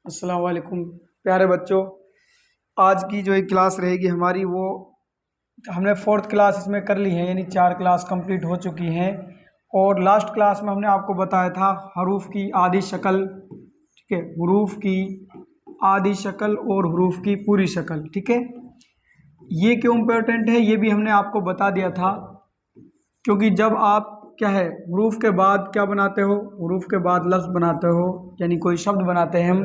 अस्सलाम वालेकुम प्यारे बच्चों। आज की जो एक क्लास रहेगी हमारी वो हमने फोर्थ क्लास इसमें कर ली है, यानी 4 क्लास कंप्लीट हो चुकी हैं। और लास्ट क्लास में हमने आपको बताया था हरूफ की आधी शक्ल, ठीक है, हरूफ की आधी शक्ल और हरूफ की पूरी शक्ल, ठीक है। ये क्यों इम्पोर्टेंट है ये भी हमने आपको बता दिया था, क्योंकि जब आप क्या है हरूफ के बाद क्या बनाते हो, हरूफ के बाद लफ्ज़ बनाते हो, यानी कोई शब्द बनाते हैं हम,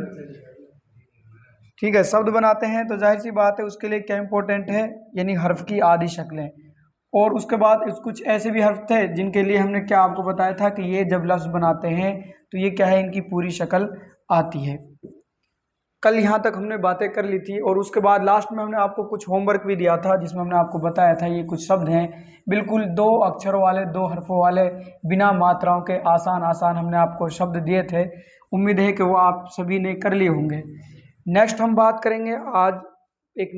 ठीक है, शब्द बनाते हैं, तो जाहिर सी बात है उसके लिए क्या इंपॉर्टेंट है, यानी हर्फ की आधी शक्लें। और उसके बाद कुछ ऐसे भी हर्फ थे जिनके लिए हमने क्या आपको बताया था कि ये जब लफ्ज़ बनाते हैं तो ये क्या है, इनकी पूरी शक्ल आती है। कल यहाँ तक हमने बातें कर ली थी। और उसके बाद लास्ट में हमने आपको कुछ होमवर्क भी दिया था जिसमें हमने आपको बताया था ये कुछ शब्द हैं बिल्कुल 2 अक्षरों वाले, 2 हर्फों वाले, बिना मात्राओं के, आसान आसान हमने आपको शब्द दिए थे। उम्मीद है कि वो आप सभी ने कर लिए होंगे। नेक्स्ट हम बात करेंगे आज एक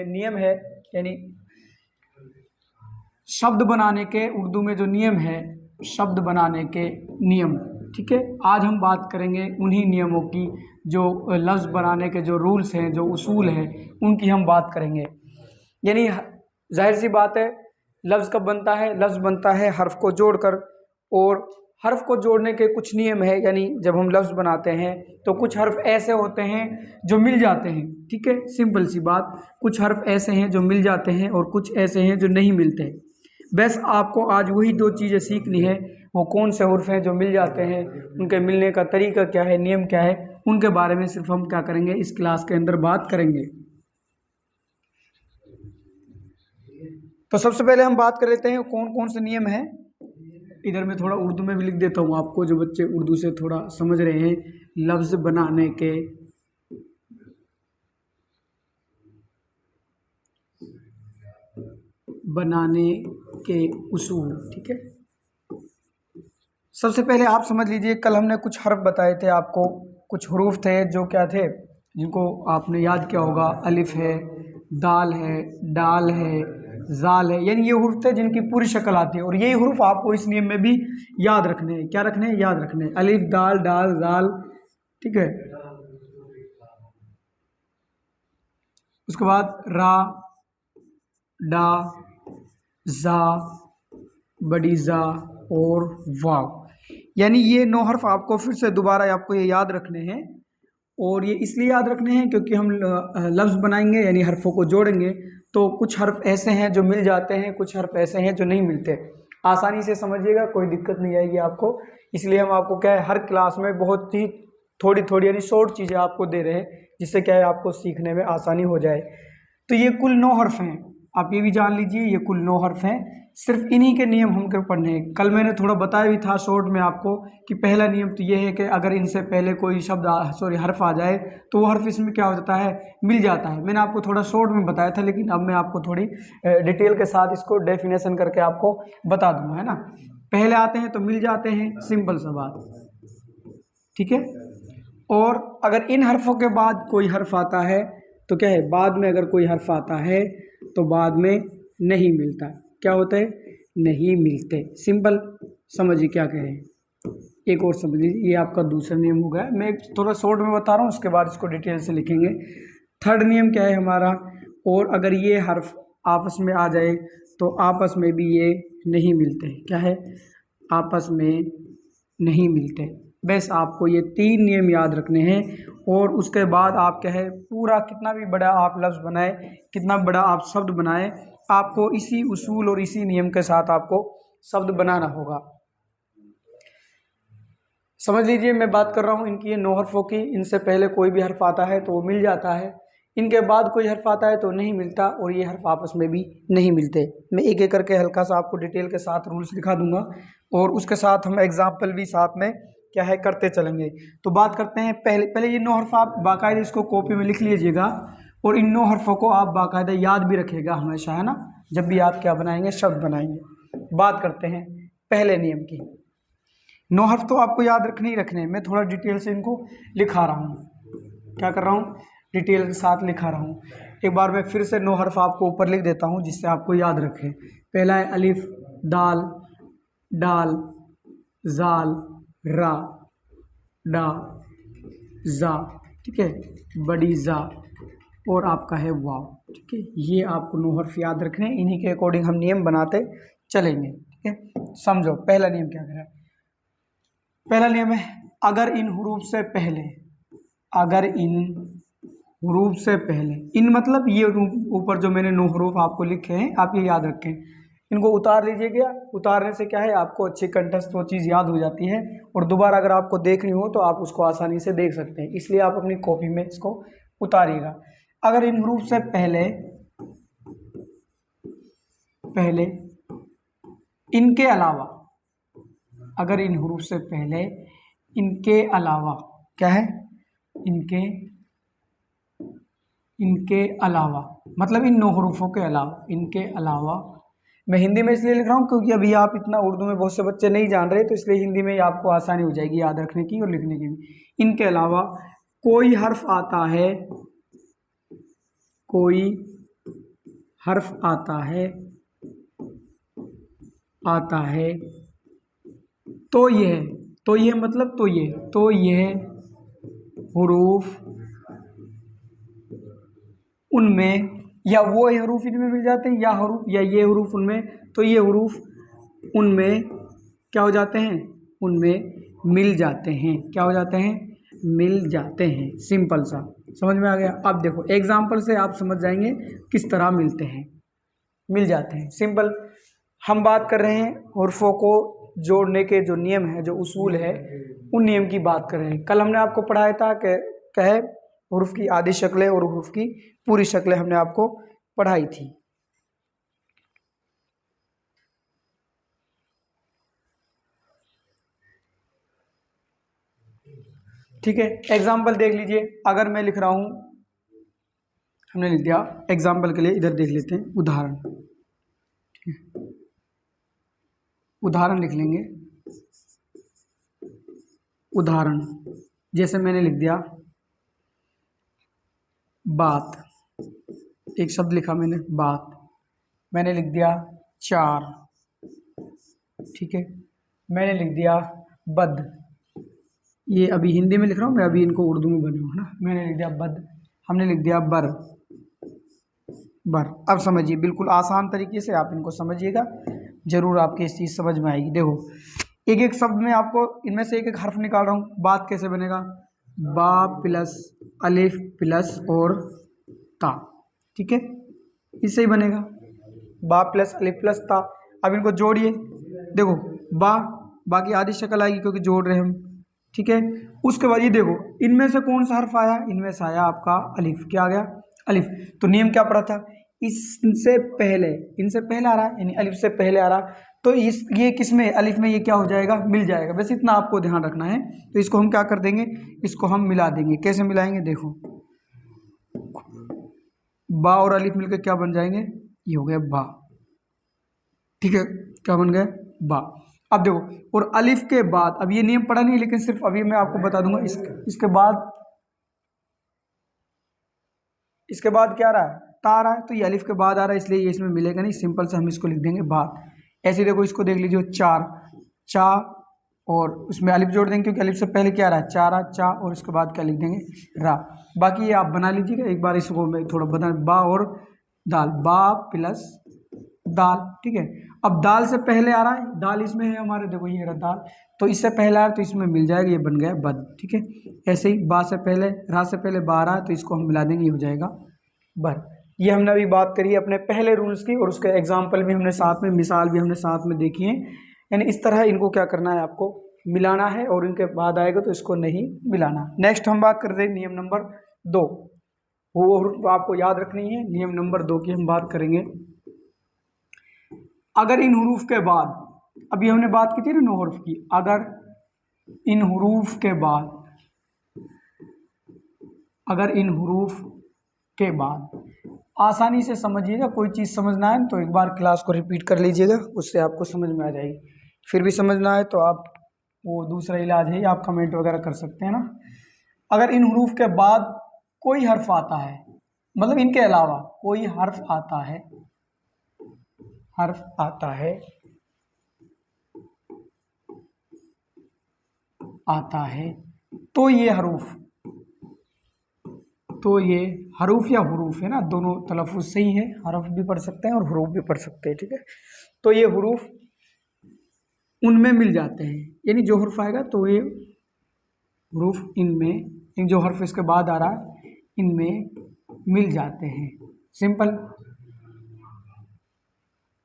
नियम है, यानी शब्द बनाने के उर्दू में जो नियम है, शब्द बनाने के नियम, ठीक है। आज हम बात करेंगे उन्हीं नियमों की जो लफ्ज़ बनाने के जो रूल्स हैं, जो उसूल हैं, उनकी हम बात करेंगे। यानी जाहिर सी बात है लफ्ज़ कब बनता है, लफ्ज़ बनता है हर्फ को जोड़कर। और हर्फ को जोड़ने के कुछ नियम है, यानी जब हम लफ्ज़ बनाते हैं तो कुछ हर्फ ऐसे होते हैं जो मिल जाते हैं, ठीक है, सिंपल सी बात। कुछ हर्फ ऐसे हैं जो मिल जाते हैं और कुछ ऐसे हैं जो नहीं मिलते। बस आपको आज वही 2 चीज़ें सीखनी है। वो कौन से हर्फ हैं जो मिल जाते हैं, उनके मिलने का तरीका क्या है, नियम क्या है, उनके बारे में सिर्फ हम क्या करेंगे, इस क्लास के अंदर बात करेंगे। तो सबसे पहले हम बात कर लेते हैं कौन कौन से नियम हैं। इधर मैं थोड़ा उर्दू में भी लिख देता हूँ आपको, जो बच्चे उर्दू से थोड़ा समझ रहे हैं, लफ्ज़ बनाने के उसूल, ठीक है। सबसे पहले आप समझ लीजिए, कल हमने कुछ हर्फ बताए थे आपको, कुछ हरूफ थे जो क्या थे, जिनको आपने याद किया होगा। अलिफ है, दाल है, डाल है, जाल है, यानी ये हुरूफ थे जिनकी पूरी शक्ल आती है। और यही हुरूफ आपको इस नियम में भी याद रखने हैं। क्या रखने हैं? याद रखने हैं। अलिफ, दाल, डाल, जाल, ठीक है। उसके बाद रा, डा, जा, बड़ी जा और वाव, यानी ये 9 हर्फ आपको फिर से दोबारा आपको ये याद रखने हैं। और ये इसलिए याद रखने हैं क्योंकि हम लफ्ज़ बनाएंगे, यानी हर्फों को जोड़ेंगे, तो कुछ हर्फ ऐसे हैं जो मिल जाते हैं, कुछ हर्फ ऐसे हैं जो नहीं मिलते। आसानी से समझिएगा, कोई दिक्कत नहीं आएगी आपको। इसलिए हम आपको क्या है, हर क्लास में बहुत ही थोड़ी थोड़ी यानी शॉर्ट चीज़ें आपको दे रहे हैं, जिससे क्या है आपको सीखने में आसानी हो जाए। तो ये कुल 9 हर्फ हैं, आप ये भी जान लीजिए, ये कुल 9 हर्फ हैं। सिर्फ इन्हीं के नियम हमको पढ़ने हैं। कल मैंने थोड़ा बताया भी था शॉर्ट में आपको कि पहला नियम तो ये है कि अगर इनसे पहले कोई शब्द हर्फ आ जाए तो वो हर्फ इसमें क्या हो जाता है, मिल जाता है। मैंने आपको थोड़ा शॉर्ट में बताया था, लेकिन अब मैं आपको थोड़ी डिटेल के साथ इसको डेफिनेशन करके आपको बता दूंगा, है ना। पहले आते हैं तो मिल जाते हैं, सिंपल सा बात, ठीक है। और अगर इन हर्फों के बाद कोई हर्फ आता है तो क्या है, बाद में अगर कोई हर्फ आता है तो बाद में नहीं मिलता। क्या होता है? नहीं मिलते। सिंपल, समझिए क्या कह रहे हैं। एक और समझ लीजिए, ये आपका दूसरा नियम हो गया। मैं थोड़ा शॉर्ट में बता रहा हूँ, उसके बाद इसको डिटेल से लिखेंगे। थर्ड नियम क्या है हमारा, और अगर ये हर्फ आपस में आ जाए तो आपस में भी ये नहीं मिलते। क्या है? आपस में नहीं मिलते। बस आपको ये 3 नियम याद रखने हैं। और उसके बाद आप क्या है, पूरा कितना भी बड़ा आप लफ्ज़ बनाए, कितना बड़ा आप शब्द बनाए, आपको इसी उसूल और इसी नियम के साथ आपको शब्द बनाना होगा। समझ लीजिए मैं बात कर रहा हूँ इनकी, ये 9 हर्फों की। इनसे पहले कोई भी हर्फ आता है तो वो मिल जाता है, इनके बाद कोई हर्फ आता है तो नहीं मिलता, और ये हर्फ आपस में भी नहीं मिलते। मैं एक एक करके हल्का सा आपको डिटेल के साथ रूल्स दिखा दूंगा, और उसके साथ हम एग्जाम्पल भी साथ में क्या है करते चलेंगे। तो बात करते हैं पहले पहले ये 9 हर्फ आप बाकायदा इसको कॉपी में लिख लीजिएगा, और इन 9 हर्फों को आप बाकायदा याद भी रखिएगा हमेशा, है ना, जब भी आप क्या बनाएंगे, शब्द बनाएंगे। बात करते हैं पहले नियम की। 9 हर्फ तो आपको याद रखने ही रखने हैं। मैं थोड़ा डिटेल से इनको लिखा रहा हूँ, क्या कर रहा हूँ, डिटेल के साथ लिखा रहा हूँ। एक बार मैं फिर से 9 हर्फ आपको ऊपर लिख देता हूँ जिससे आपको याद रखें। पहला है अलिफ, दाल, डाल, जाल, रा, डा, जा, ठीक है, बड़ी ज़ा और आपका है वाव। ठीक है, ये आपको 9 हर्फ याद रखने हैं, इन्हीं के अकॉर्डिंग हम नियम बनाते चलेंगे। ठीक है, समझो पहला नियम क्या कह रहा है। पहला नियम है अगर इन हरूफ से पहले, अगर इन हरूफ से पहले, इन मतलब ये ऊपर जो मैंने 9 हरूफ आपको लिखे हैं आप ये याद रखें, इनको उतार लीजिएगा। उतारने से क्या है आपको अच्छी कंठस्थ वो चीज़ याद हो जाती है और दोबारा अगर आपको देखनी हो तो आप उसको आसानी से देख सकते हैं, इसलिए आप अपनी कॉपी में इसको उतारिएगा। अगर इन हरूफ से पहले पहले इनके अलावा, अगर इन हरूफ से पहले इनके अलावा क्या है, इनके अलावा मतलब इन 9 हरूफों के अलावा, इनके अलावा, मैं हिंदी में इसलिए लिख रहा हूँ क्योंकि अभी आप इतना उर्दू में बहुत से बच्चे नहीं जान रहे, तो इसलिए हिंदी में ही आपको आसानी हो जाएगी याद रखने की और लिखने की भी। इनके अलावा कोई हर्फ आता है, कोई हर्फ आता है तो यह मतलब तो यह हुरूफ उनमें, या वो हरूफ इनमें मिल जाते हैं, या ये हरूफ उनमें, तो ये हरूफ उनमें क्या हो जाते हैं, उनमें मिल जाते हैं। क्या हो जाते हैं, मिल जाते हैं। सिंपल सा समझ में आ गया। अब देखो एग्जाम्पल से आप समझ जाएंगे किस तरह मिलते हैं, मिल जाते हैं। सिंपल हम बात कर रहे हैं हरफों को जोड़ने के जो नियम है, जो उसूल है, उन नियम की बात कर रहे हैं। कल हमने आपको पढ़ाया था कि कहे हुरूफ की आधी शक्लें और हुरूफ की पूरी शक्लें हमने आपको पढ़ाई थी। ठीक है, एग्जाम्पल देख लीजिए। अगर मैं लिख रहा हूं, हमने लिख दिया एग्जाम्पल के लिए, इधर देख लेते हैं उदाहरण। ठीक है, उदाहरण लिख लेंगे। उदाहरण जैसे मैंने लिख दिया बात, एक शब्द लिखा मैंने बात, मैंने लिख दिया चार। ठीक है, मैंने लिख दिया बद, ये अभी हिंदी में लिख रहा हूँ मैं, अभी इनको उर्दू में बने हुआ है ना। मैंने लिख दिया बद, हमने लिख दिया बर। अब समझिए, बिल्कुल आसान तरीके से आप इनको समझिएगा, जरूर आपकी इस चीज़ समझ में आएगी। देखो एक एक शब्द में आपको इनमें से एक एक हर्फ निकाल रहा हूँ। बात कैसे बनेगा, बा प्लस अलिफ प्लस और ता। ठीक है, इससे ही बनेगा बा प्लस अलिफ प्लस ता। अब इनको जोड़िए, देखो बा की आधी शक्ल आएगी क्योंकि जोड़ रहे हैं हम। ठीक है, उसके बाद ये देखो इनमें से कौन सा हर्फ आया, इनमें से आया आपका अलिफ। क्या आ गया, अलिफ। तो नियम क्या पड़ा था, इनसे पहले आ रहा है, यानी अलिफ से पहले आ रहा, तो ये किस में, अलिफ में ये क्या हो जाएगा, मिल जाएगा। बस इतना आपको ध्यान रखना है। तो इसको हम क्या कर देंगे, इसको हम मिला देंगे। कैसे मिलाएंगे, देखो बा और अलिफ मिलकर क्या बन जाएंगे, ये हो गया बा। ठीक है, क्या बन गया, बा। अब देखो और अलिफ के बाद, अब ये नियम पढ़ा नहीं लेकिन सिर्फ अभी मैं आपको बता दूंगा, इसके बाद क्या आ रहा है, ता आ रहा है, तो ये अलिफ के बाद आ रहा है, इसलिए ये इसमें मिलेगा नहीं। सिंपल से हम इसको लिख देंगे बात। ऐसे देखो इसको देख लीजिए, चार चा और उसमें अलिफ जोड़ देंगे क्योंकि अलिफ से पहले क्या आ रहा है, चारा चा, और इसके बाद क्या लिख देंगे, रा। बाकी ये आप बना लीजिएगा एक बार, इसको मैं थोड़ा बता, बा और दाल, बा प्लस दाल। ठीक है, अब दाल से पहले आ रहा है, दाल इसमें है हमारे, देखो ये रहा दाल, तो इससे पहले आ रहा है तो इसमें मिल जाएगा, ये बन गया बद। ठीक है, ऐसे ही बा से पहले, रा से पहले बा रहा है तो इसको हम मिला देंगे, ये हो जाएगा बर। ये हमने अभी बात करी है अपने पहले रूल्स की, और उसके एग्जाम्पल भी हमने साथ में, मिसाल भी हमने साथ में देखी है। यानी इस तरह इनको क्या करना है, आपको मिलाना है, और इनके बाद आएगा तो इसको नहीं मिलाना। नेक्स्ट हम बात कर रहे हैं नियम नंबर 2, वो आपको याद रखनी है। नियम नंबर 2 की हम बात करेंगे। अगर इन हुरूफ के बाद, अभी हमने बात की थी ना 9 हर्फ की, अगर इन हुरूफ के बाद, अगर इन हुरूफ के बाद, आसानी से समझिएगा, कोई चीज़ समझना है तो एक बार क्लास को रिपीट कर लीजिएगा, उससे आपको समझ में आ जाएगी। फिर भी समझना है तो आप वो दूसरा इलाज है, आप कमेंट वगैरह कर सकते हैं ना। अगर इन हुरूफ के बाद कोई हर्फ आता है, मतलब इनके अलावा कोई हर्फ आता है, तो ये हरूफ तो ये हरूफ या हुरूफ है ना, दोनों तलफ़ुज़ सही है, हरफ भी पढ़ सकते हैं और हुरूफ भी पढ़ सकते हैं, ठीक है। तो ये हुरूफ उनमें मिल जाते हैं, यानी जो हर्फ आएगा तो ये हुरूफ इनमें, इन जो हर्फ इसके बाद आ रहा है इनमें मिल जाते हैं। सिंपल।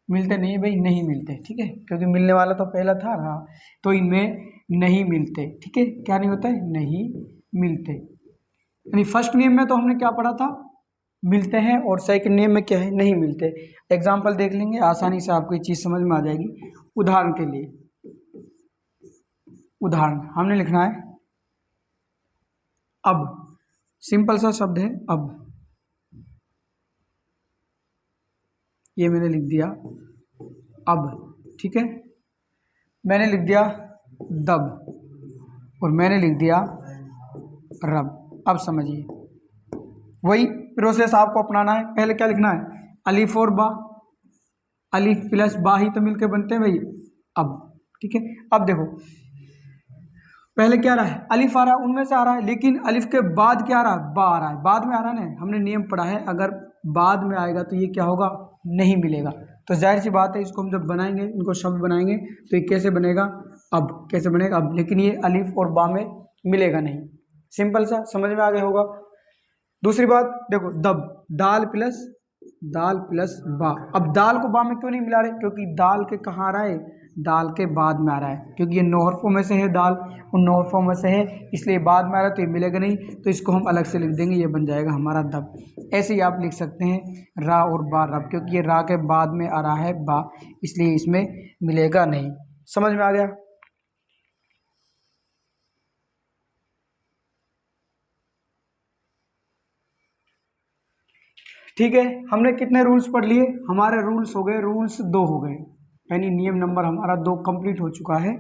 मिलते नहीं भाई, नहीं मिलते, ठीक है, क्योंकि मिलने वाला तो पहला था ना, तो इनमें नहीं मिलते, ठीक है। क्या नहीं होता है, नहीं मिलते। यानी फर्स्ट नियम में तो हमने क्या पढ़ा था, मिलते हैं, और सेकंड नियम में क्या है, नहीं मिलते। एग्जाम्पल देख लेंगे, आसानी से आपको ये चीज़ समझ में आ जाएगी। उदाहरण के लिए, उदाहरण हमने लिखना है अब, सिंपल सा शब्द है अब, ये मैंने लिख दिया अब, ठीक है। मैंने लिख दिया दब, और मैंने लिख दिया रब। अब समझिए, वही प्रोसेस आपको अपनाना है। पहले क्या लिखना है, अलिफ और बा, अलिफ प्लस बा ही तो मिलके बनते हैं भाई अब, ठीक है। अब देखो, पहले क्या आ रहा है, अलिफ आ रहा है, उनमें से आ रहा है, लेकिन अलिफ के बाद क्या आ रहा है, बा आ रहा है, बाद में आ रहा है ना। हमने नियम पढ़ा है, अगर बाद में आएगा तो ये क्या होगा, नहीं मिलेगा। तो जाहिर सी बात है, इसको हम जब बनाएंगे, इनको शब्द बनाएंगे, तो ये कैसे बनेगा, अब, कैसे बनेगा अब, लेकिन ये अलिफ और बा में मिलेगा नहीं। सिंपल सा, समझ में आ गया होगा। दूसरी बात देखो, दब, दाल प्लस बा। अब दाल को बा में क्यों नहीं मिला रहे, क्योंकि दाल के कहाँ आ रहा है, दाल के बाद में आ रहा है, क्योंकि ये 9 हर्फों में से है, दाल उन 9 हर्फों में से है, इसलिए बाद में आ रहा है, तो ये मिलेगा नहीं। तो इसको हम अलग से लिख देंगे, ये बन जाएगा हमारा दब। ऐसे ही आप लिख सकते हैं रा और बा रब, क्योंकि ये रा के बाद में आ रहा है बा, इसलिए इसमें मिलेगा नहीं। समझ में आ गया। ठीक है, हमने कितने रूल्स पढ़ लिए, हमारे रूल्स हो गए, रूल्स 2 हो गए, यानी नियम नंबर हमारा 2 कंप्लीट हो चुका है।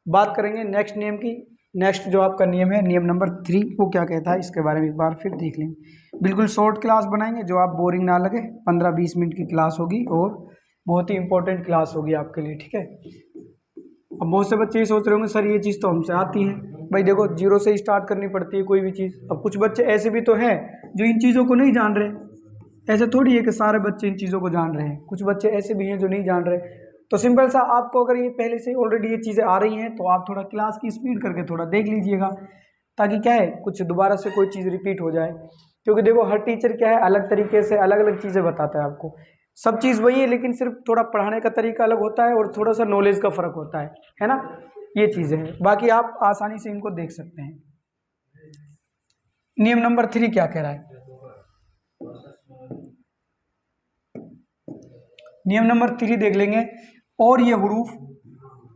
बात करेंगे नेक्स्ट नियम की। नेक्स्ट जो आपका नियम है, नियम नंबर 3, वो क्या कहता है, इसके बारे में एक बार फिर देख लेंगे। बिल्कुल शॉर्ट क्लास बनाएंगे, जो आप बोरिंग ना लगे, 15-20 मिनट की क्लास होगी, और बहुत ही इंपॉर्टेंट क्लास होगी आपके लिए, ठीक है। अब बहुत से बच्चे ये सोच रहे होंगे, सर ये चीज़ तो हमसे आती है। भाई देखो, जीरो से ही स्टार्ट करनी पड़ती है कोई भी चीज़। अब कुछ बच्चे ऐसे भी तो हैं जो इन चीज़ों को नहीं जान रहे, ऐसे थोड़ी है कि सारे बच्चे इन चीज़ों को जान रहे हैं, कुछ बच्चे ऐसे भी हैं जो नहीं जान रहे। तो सिंपल सा, आपको अगर ये पहले से ऑलरेडी ये चीज़ें आ रही हैं, तो आप थोड़ा क्लास की स्पीड करके थोड़ा देख लीजिएगा, ताकि क्या है, कुछ दोबारा से कोई चीज़ रिपीट हो जाए। क्योंकि देखो, हर टीचर क्या है, अलग तरीके से अलग अलग चीज़ें बताता है आपको। सब चीज़ वही है, लेकिन सिर्फ थोड़ा पढ़ाने का तरीका अलग होता है, और थोड़ा सा नॉलेज का फ़र्क होता है ना। ये चीज़ें हैं, बाकी आप आसानी से इनको देख सकते हैं। नियम नंबर 3 क्या कह रहा है, नियम नंबर 3 देख लेंगे। और ये हुरूफ,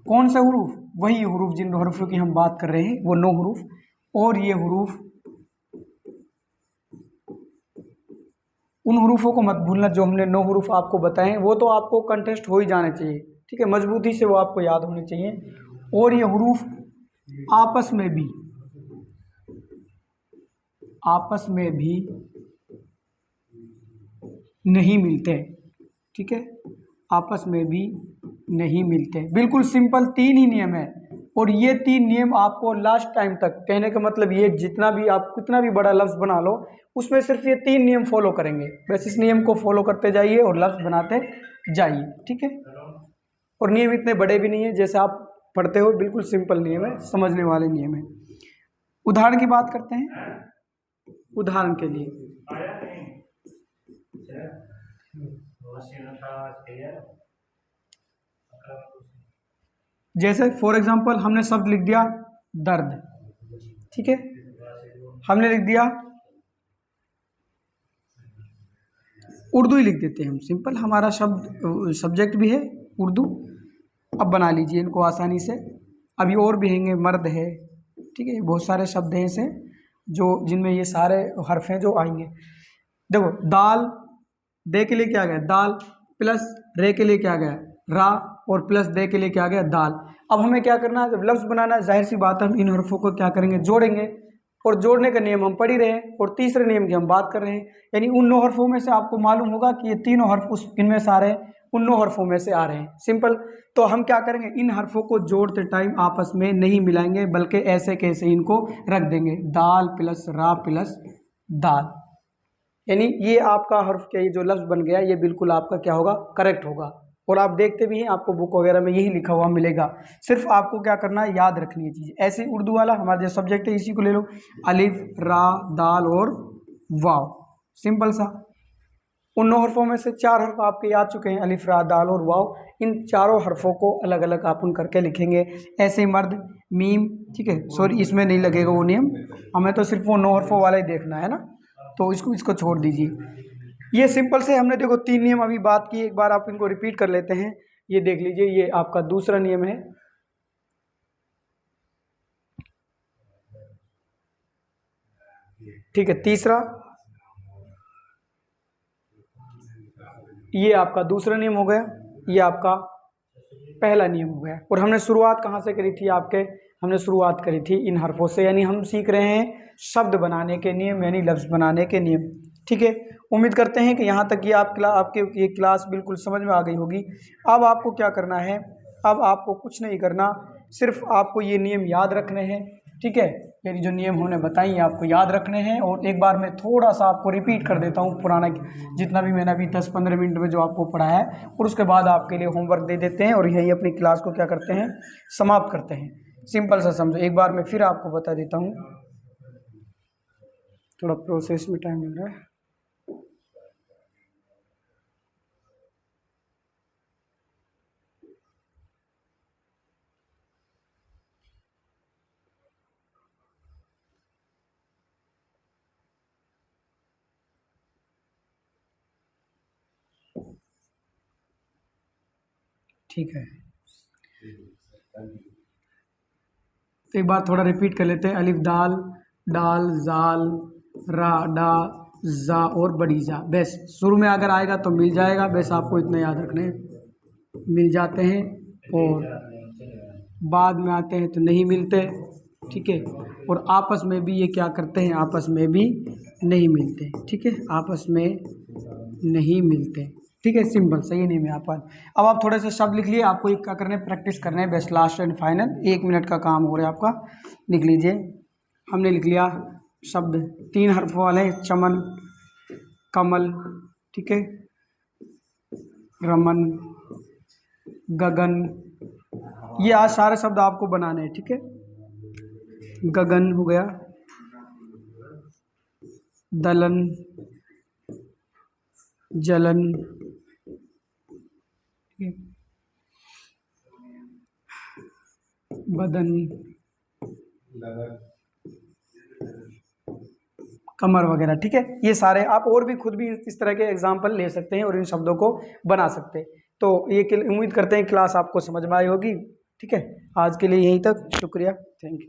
कौन सा हुरूफ, वही हुरूफ जिन हरूफों की हम बात कर रहे हैं, वो 9 हुरूफ। और ये हुरूफ, उन हुरूफों को मत भूलना जो हमने 9 हुरूफ आपको बताए हैं, वो तो आपको कंटेस्ट हो ही जाने चाहिए, ठीक है, मजबूती से वो आपको याद होने चाहिए। और ये हुरूफ आपस में भी नहीं मिलते, ठीक है, आपस में भी नहीं मिलते। बिल्कुल सिंपल 3 ही नियम है, और ये 3 नियम आपको लास्ट टाइम तक, कहने का मतलब ये, जितना भी आप कितना भी बड़ा लफ्ज़ बना लो, उसमें सिर्फ ये 3 नियम फॉलो करेंगे, बस इस नियम को फॉलो करते जाइए और लफ्ज़ बनाते जाइए, ठीक है। और नियम इतने बड़े भी नहीं है जैसे आप पढ़ते हो, बिल्कुल सिंपल नियम है, समझने वाले नियम है। उदाहरण की बात करते हैं। उदाहरण के लिए, जैसे फॉर एग्जांपल हमने शब्द लिख दिया दर्द, ठीक है, हमने लिख दिया, उर्दू ही लिख देते हैं हम, सिंपल, हमारा शब्द सब्जेक्ट भी है उर्दू। अब बना लीजिए इनको आसानी से। अभी और भी हैंगे, मर्द है, ठीक है, बहुत सारे शब्द हैं ऐसे जो, जिनमें ये सारे हर्फ हैं जो आएंगे। देखो, दाल, दे के लिए क्या गया, दाल, प्लस रे के लिए क्या गया, रा, और प्लस दे के लिए क्या गया, दाल। अब हमें क्या करना है, जब लफ्ज़ बनाना है, जाहिर सी बात है, हम इन हर्फों को क्या करेंगे, जोड़ेंगे, और जोड़ने का नियम हम पढ़ ही रहे हैं, और तीसरे नियम की हम बात कर रहे हैं। यानी उन 9 हर्फों में से आपको मालूम होगा कि ये तीनों हर्फ उस इनमें से आ रहे हैं, उन 9 हर्फों में से आ रहे हैं, सिंपल। तो हम क्या करेंगे, इन हर्फों को जोड़ते टाइम आपस में नहीं मिलाएंगे, बल्कि ऐसे कैसे इनको रख देंगे, दाल प्लस रा प्लस दाल। यानी ये आपका हर्फ क्या, ये जो लफ्ज़ बन गया ये बिल्कुल आपका क्या होगा, करेक्ट होगा। और आप देखते भी हैं आपको बुक वगैरह में यही लिखा हुआ मिलेगा। सिर्फ आपको क्या करना है, याद रखनी है चीज़। ऐसे उर्दू वाला हमारा जो सब्जेक्ट है इसी को ले लो, अलिफ रा दाल और वाव, सिंपल सा। उन 9 हरफों में से 4 हर्फ आपके याद चुके हैं, अलिफ रा दाल और वाव। इन चारों हरफों को अलग अलग अपन करके लिखेंगे। ऐसे मर्द मीम, ठीक है, सॉरी इसमें नहीं लगेगा वो नियम, हमें तो सिर्फ वो 9 हरफों वाला ही देखना है ना, तो इसको छोड़ दीजिए। ये सिंपल से हमने देखो 3 नियम अभी बात की, एक बार आप इनको रिपीट कर लेते हैं। ये देख लीजिए, ये आपका दूसरा नियम है, ठीक है। तीसरा, ये आपका दूसरा नियम हो गया, ये आपका पहला नियम हो गया। और हमने शुरुआत कहाँ से करी थी आपके, हमने शुरुआत करी थी इन हरफों से, यानी हम सीख रहे हैं शब्द बनाने के नियम, यानी लफ्ज़ बनाने के नियम, ठीक है। उम्मीद करते हैं कि यहाँ तक ये आपके ये क्लास बिल्कुल समझ में आ गई होगी। अब आपको क्या करना है, अब आपको कुछ नहीं करना, सिर्फ आपको ये नियम याद रखने हैं, ठीक है। यानी जो नियम हमने बताई आपको याद रखने हैं। और एक बार मैं थोड़ा सा आपको रिपीट कर देता हूँ पुराना जितना भी मैंने अभी 10-15 मिनट में जो आपको पढ़ाया है, और उसके बाद आपके लिए होमवर्क दे देते हैं और यही अपनी क्लास को क्या करते हैं, समाप्त करते हैं। सिंपल सा समझो, एक बार मैं फिर आपको बता देता हूँ, थोड़ा प्रोसेस में टाइम लग रहा है। ठीक है, तो एक बार थोड़ा रिपीट कर लेते हैं। अलिफ दाल, डाल जाल रा डा जा और बड़ी जा। बस शुरू में अगर आएगा तो मिल जाएगा, बस आपको इतना याद रखना है, मिल जाते हैं। और बाद में आते हैं तो नहीं मिलते, ठीक है। और आपस में भी ये क्या करते हैं, आपस में भी नहीं मिलते, ठीक है, आपस में नहीं मिलते, ठीक है। सिंपल सही नहीं में आप। अब आप थोड़े से शब्द लिख लिए, आपको एक क्या करना है, प्रैक्टिस करना है, best last and final 1 minute का काम हो रहा है आपका। लिख लीजिए, हमने लिख लिया शब्द 3 हर्फों वाले, चमन, कमल, ठीक है, रमन, गगन। ये आज सारे शब्द आपको बनाने हैं, ठीक है। गगन हो गया, दलन, जलन, बदन, कमर वगैरह, ठीक है। ये सारे आप और भी खुद भी इस तरह के एग्जाम्पल ले सकते हैं और इन शब्दों को बना सकते हैं। तो ये उम्मीद करते हैं क्लास आपको समझ में आई होगी, ठीक है। आज के लिए यहीं तक, शुक्रिया, थैंक यू।